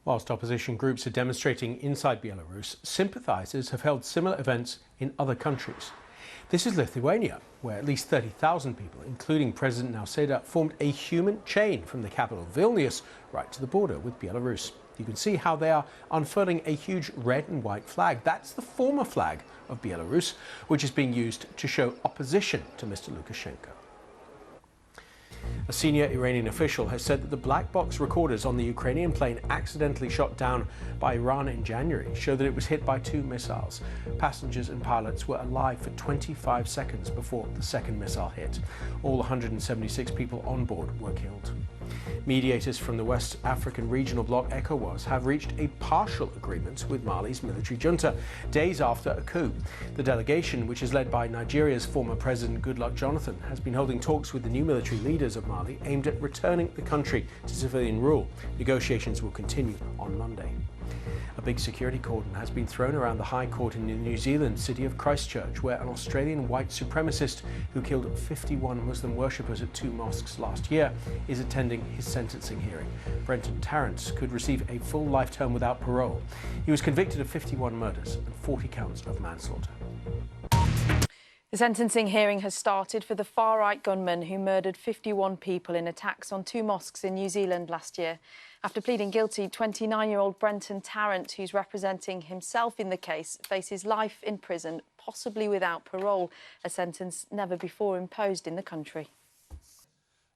Whilst opposition groups are demonstrating inside Belarus, sympathisers have held similar events in other countries. This is Lithuania, where at least 30,000 people, including President Nausėda, formed a human chain from the capital Vilnius right to the border with Belarus. You can see how they are unfurling a huge red and white flag. That's the former flag of Belarus, which is being used to show opposition to Mr. Lukashenko. A senior Iranian official has said that the black box recorders on the Ukrainian plane accidentally shot down by Iran in January show that it was hit by 2 missiles. Passengers and pilots were alive for 25 seconds before the second missile hit. All 176 people on board were killed. Mediators from the West African regional bloc ECOWAS have reached a partial agreement with Mali's military junta days after a coup. The delegation, which is led by Nigeria's former president Goodluck Jonathan, has been holding talks with the new military leaders of Mali aimed at returning the country to civilian rule. Negotiations will continue on Monday. A big security cordon has been thrown around the High Court in the New Zealand city of Christchurch, where an Australian white supremacist who killed 51 Muslim worshippers at 2 mosques last year is attending his sentencing hearing. Brenton Tarrant could receive a full life term without parole. He was convicted of 51 murders and 40 counts of manslaughter. The sentencing hearing has started for the far-right gunman who murdered 51 people in attacks on 2 mosques in New Zealand last year. After pleading guilty, 29-year-old Brenton Tarrant, who's representing himself in the case, faces life in prison, possibly without parole, a sentence never before imposed in the country.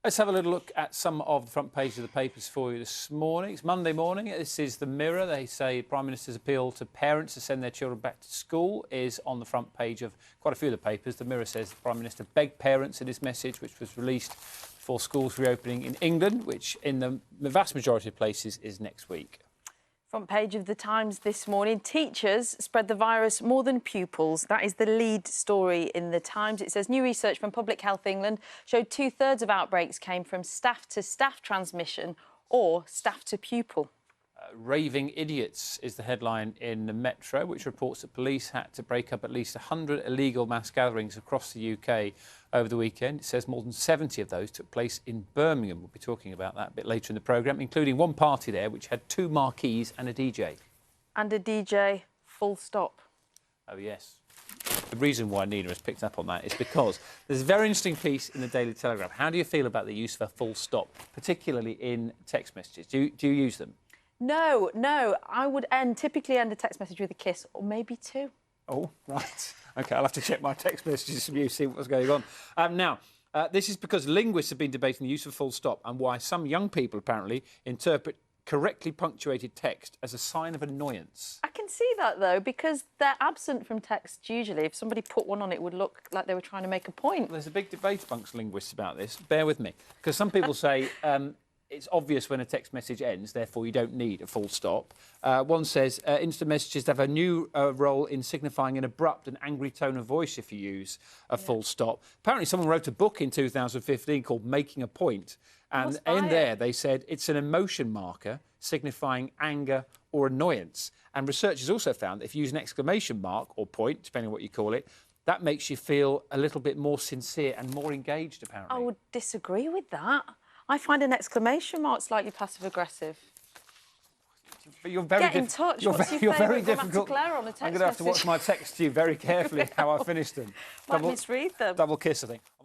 Let's have a little look at some of the front page of the papers for you this morning. It's Monday morning. This is the Mirror. They say the Prime Minister's appeal to parents to send their children back to school is on the front page of quite a few of the papers. The Mirror says the Prime Minister begged parents in his message, which was released for schools reopening in England, which in the vast majority of places is next week. Front page of the Times this morning. Teachers spread the virus more than pupils. That is the lead story in the Times. It says new research from Public Health England showed 2/3 of outbreaks came from staff-to-staff transmission or staff-to-pupil. Raving idiots is the headline in the Metro, which reports that police had to break up at least 100 illegal mass gatherings across the UK over the weekend. It says more than 70 of those took place in Birmingham. We'll be talking about that a bit later in the programme, including one party there which had 2 marquees and a DJ. And a DJ, full stop. Oh, yes. The reason why Nina has picked up on that is because there's a very interesting piece in the Daily Telegraph. How do you feel about the use of a full stop, particularly in text messages? Do you use them? No. I would typically end a text message with a kiss, or maybe 2. Oh, right. OK, I'll have to check my text messages from you, see what's going on. Now, this is because linguists have been debating the use of full stop and why some young people, apparently, interpret correctly punctuated text as a sign of annoyance. I can see that, though, because they're absent from text usually. If somebody put one on, it would look like they were trying to make a point. Well, there's a big debate amongst linguists about this. Bear with me. Because some people say it's obvious when a text message ends, therefore you don't need a full stop. One says instant messages have a new role in signifying an abrupt and angry tone of voice if you use a full stop. Apparently someone wrote a book in 2015 called Making a Point, and in there they said it's an emotion marker signifying anger or annoyance. And researchers also found that if you use an exclamation mark or point, depending on what you call it, that makes you feel a little bit more sincere and more engaged, apparently. I would disagree with that. I find an exclamation mark slightly passive-aggressive. But you're very Get in touch. What's your very favourite difficult. on a text I'm going to have to watch my text to you very carefully how I finish them. Might misread them. Double kiss, I think.